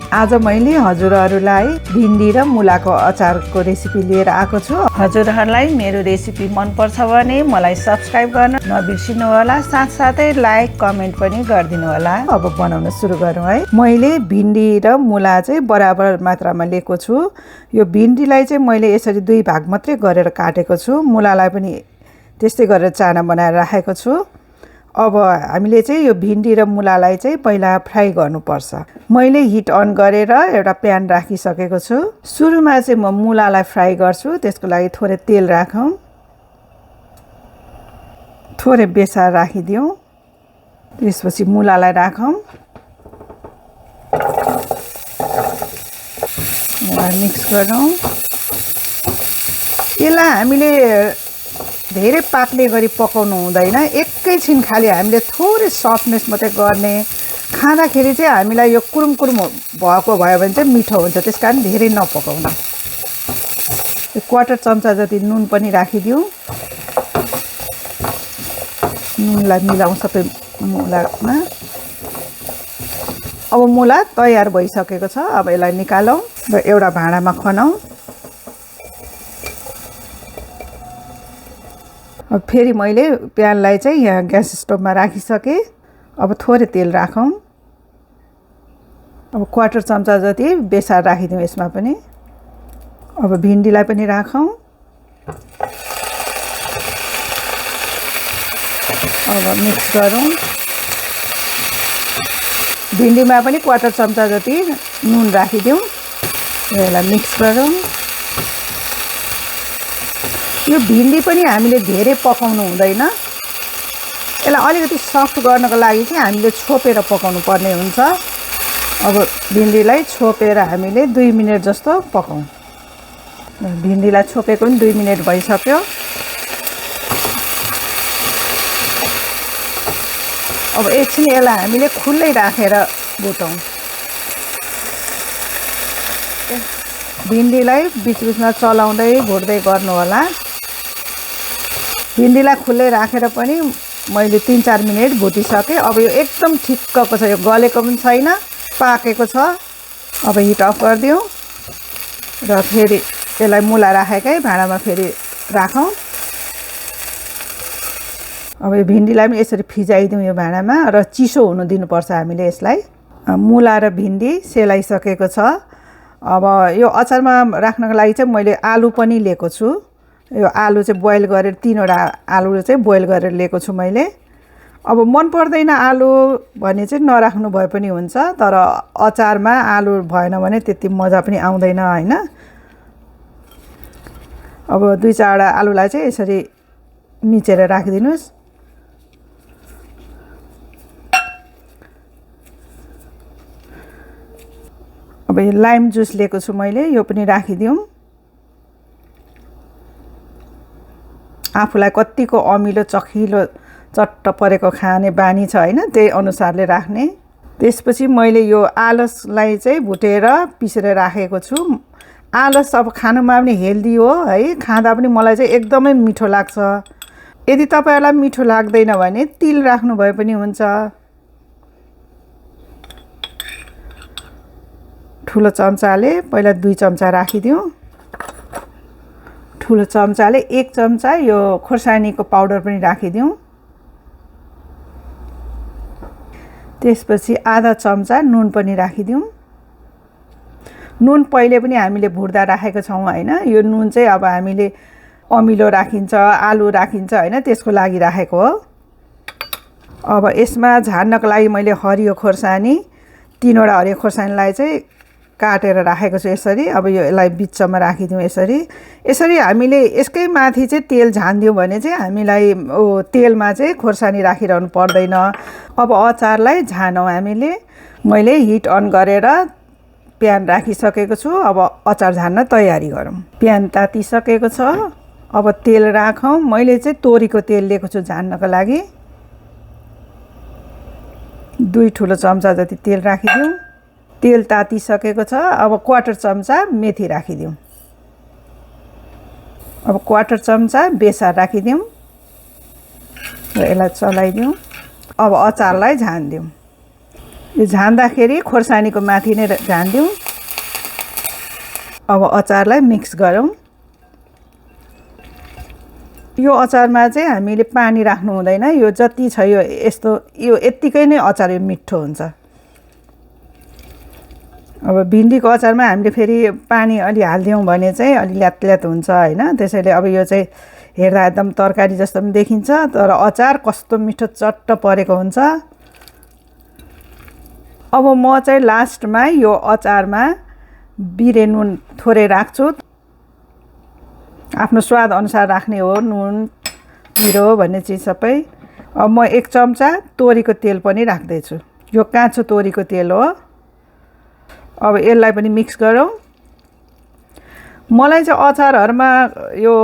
आज मैले हजुरहरूलाई भिन्डी र मुलाको अचारको रेसिपी लिएर आएको छु। हजुरहरूलाई मेरो रेसिपी मन पर्छ भने मलाई सब्स्क्राइब गर्न नबिर्सिनु होला, साथसाथै लाइक कमेन्ट पनि गरिदिनु होला। अब बनाउन सुरु गरौँ है। मैले भिन्डी र मुला चाहिँ बराबर मात्रामा लिएको छु। यो भिन्डीलाई चाहिँ मैले यसरी दुई भाग मात्रै गरेर काटेको छु। मुलालाई पनि त्यस्तै गरेर चाना बनाएर राखेको छु। अब हामीले चाहिँ यो भिन्डी र मुलालाई चाहिँ पहिला फ्राई गर्नुपर्छ। मैले हिट अन गरेर एउटा प्यान राखिसकेको छु। सुरुमा चाहिँ म मुलालाई फ्राई गर्छु। त्यसको लागि थोरै तेल राखौँ, थोरै बेसार राखिदिउँ, त्यसपछि मुलालाई राखौँ, मिक्स गरौँ। यसलाई हामीले धेरै पाक्ने गरी पकाउनु हुँदैन, एकैछिन खाली हामीले थोरै सफ्टनेस मात्रै गर्ने। खाँदाखेरि चाहिँ हामीलाई यो कुरुम कुरुम भएको भयो भने चाहिँ मिठो हुन्छ, त्यस कारण धेरै नपकाउनु। क्वार्टर चम्चा जति नुन पनि राखिदिउँ। नुनलाई मिलाउँ सबै मुलामा। अब मुला तयार भइसकेको छ। अब यसलाई निकालौँ र एउटा भाँडामा खनाउँ। अब फेरि मैले प्यानलाई चाहिँ यहाँ ग्यास स्टोभमा राखिसकेँ। अब थोरै तेल राखौँ। अब क्वार्टर चम्चा जति बेसार राखिदिउँ यसमा पनि। अब भिन्डीलाई पनि राखौँ। अब मिक्स गरौँ। भिन्डीमा पनि क्वार्टर चम्चा जति नुन राखिदिउँ र यसलाई मिक्स गरौँ। यो भिन्डी पनि हामीले धेरै पकाउनु हुँदैन। यसलाई अलिकति सफ्ट गर्नको लागि चाहिँ हामीले छोपेर पकाउनु पर्ने हुन्छ। अब भिन्डीलाई छोपेर हामीले 2 मिनट जस्तो पकाउँ। भिन्डीलाई छोपेको पनि 2 मिनट भइसक्यो। अब एकछिन यसलाई हामीले खुल्लै राखेर भुटौँ। भिन्डीलाई बिचबिचमा चलाउँदै भुट्दै गर्नु होला। भिन्डीलाई खुल्लै राखेर पनि मैले 3-4 मिनट भुटिसकेँ। अब यो एकदम ठिक्कको छ, यो गलेको पनि छैन, पाकेको छ। अब हिट अफ गरिदिउँ र फेरि यसलाई मुला राखेकै भाँडामा फेरि राखौँ। अब यो भिन्डीलाई पनि यसरी फिजाइदिउँ यो भाँडामा र चिसो हुनु दिनुपर्छ हामीले यसलाई। मुला र भिन्डी सेलाइसकेको छ। अब यो अचारमा राख्नको लागि चाहिँ मैले आलु पनि लिएको छु। यो आलु चाहिँ बोइल गरेर 3वटा आलु चाहिँ बोइल गरेर लिएको छु मैले। अब मन पर्दैन आलु भने चाहिँ नराख्नु भए पनि हुन्छ, तर अचारमा आलु भएन भने त्यति मजा पनि आउँदैन हैन। अब 2-4वटा आलुलाई चाहिँ यसरी मिचेर राखिदिनुस्। अब यो लाइम जुस लिएको छु मैले, यो पनि राखिदिउँ। आफूलाई कतिको अमिलो चखिलो चट्ट परेको खाने बानी छ हैन, त्यही अनुसारले राख्ने। त्यसपछि मैले यो आलसलाई चाहिँ भुटेर पिसेर राखेको छु। आलस अब खानुमा पनि हेल्दी हो है, खाँदा पनि मलाई चाहिँ एकदमै मिठो लाग्छ। यदि तपाईहरुलाई मिठो लाग्दैन भने तिल राख्नु भए पनि हुन्छ। ठुलो चम्चाले पहिला 2 चम्चा राखिदिउँ। ठुलो चम्चाले 1 चम्चा यो खोर्सानीको पाउडर पनि राखिदिउँ। त्यसपछि आधा चम्चा नुन पनि राखिदिउँ। नुन पहिले पनि हामीले भुट्दा राखेको छौँ हैन। यो नुन चाहिँ अब हामीले अमिलो राखिन्छ, आलु राखिन्छ हैन, त्यसको लागि राखेको हो। अब यसमा झान्नको लागि मैले हरियो खोर्सानी 3वटा हरियो खोर्सानीलाई चाहिँ काटेर राखेको छु यसरी। अब यो यसलाई बिचमा राखिदिउँ यसरी। यसरी हामीले यसकै माथि चाहिँ तेल झान्दियौँ भने चाहिँ हामीलाई तेलमा चाहिँ खोर्सानी राखिरहनु पर्दैन। अब अचारलाई झानौँ हामीले। मैले हिट अन गरेर प्यान राखिसकेको छु। अब अचार झान्न तयारी गरौँ। प्यान तातिसकेको छ। अब तेल राखौँ। मैले चाहिँ तोरीको तेल लिएको छु झान्नको लागि। 2 ठुलो चम्चा जति तेल राखिदिउँ। तेल तातिसकेको छ। अब क्वार्टर चम्चा मेथी राखिदिउँ। अब क्वार्टर चम्चा बेसार राखिदिउँ र यसलाई चलाइदिउँ। अब अचारलाई झानिदिउँ। यो झान्दाखेरि खोर्सानीको माथि नै झानिदिउँ। अब अचारलाई मिक्स गरौँ। यो अचारमा चाहिँ हामीले पानी राख्नु हुँदैन। यो जति छ यो यत्तिकै नै अचार यो मिठो हुन्छ। अब भिन्डीको अचारमा हामीले फेरि पानी अलि हालिदियौँ भने चाहिँ अलि ल्यात हुन्छ होइन। त्यसैले अब यो चाहिँ हेर्दा एकदम तरकारी जस्तो पनि देखिन्छ, तर अचार कस्तो मिठो चट्ट परेको हुन्छ। अब म चाहिँ लास्टमा यो अचारमा बिरे नुन थोरै राख्छु। आफ्नो स्वाद अनुसार राख्ने हो, नुन पिरो भन्ने चिज सबै। अब म 1 चम्चा तोरीको तेल पनि राख्दैछु। यो काँचो तोरीको तेल हो। अब यसलाई पनि मिक्स गरौँ। मलाई चाहिँ अचारहरूमा यो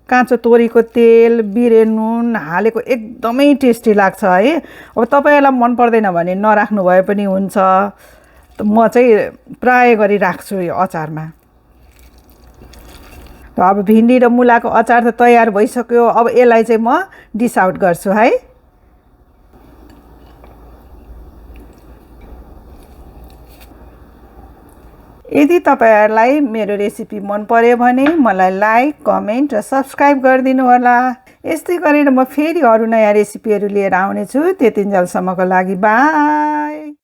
काँचो तोरीको तेल बिरे नुन हालेको एकदमै टेस्टी लाग्छ है। अब तपाईँहरूलाई मन पर्दैन भने नराख्नु भए पनि हुन्छ। म चाहिँ प्राय गरी राख्छु यो अचारमा। अब भिन्डी र मुलाको अचार त तयार भइसक्यो। अब यसलाई चाहिँ म डिस आउट गर्छु है। यदि तपाईहरुलाई मेरो रेसिपी मन पर्यो भने मलाई लाइक, कमेन्ट र सब्स्क्राइब गरिदिनु होला। यस्तै गरेर म फेरि अरु नयाँ रेसिपीहरु लिएर आउने छु। त्यतिन्जेलसम्मको लागि बाइ।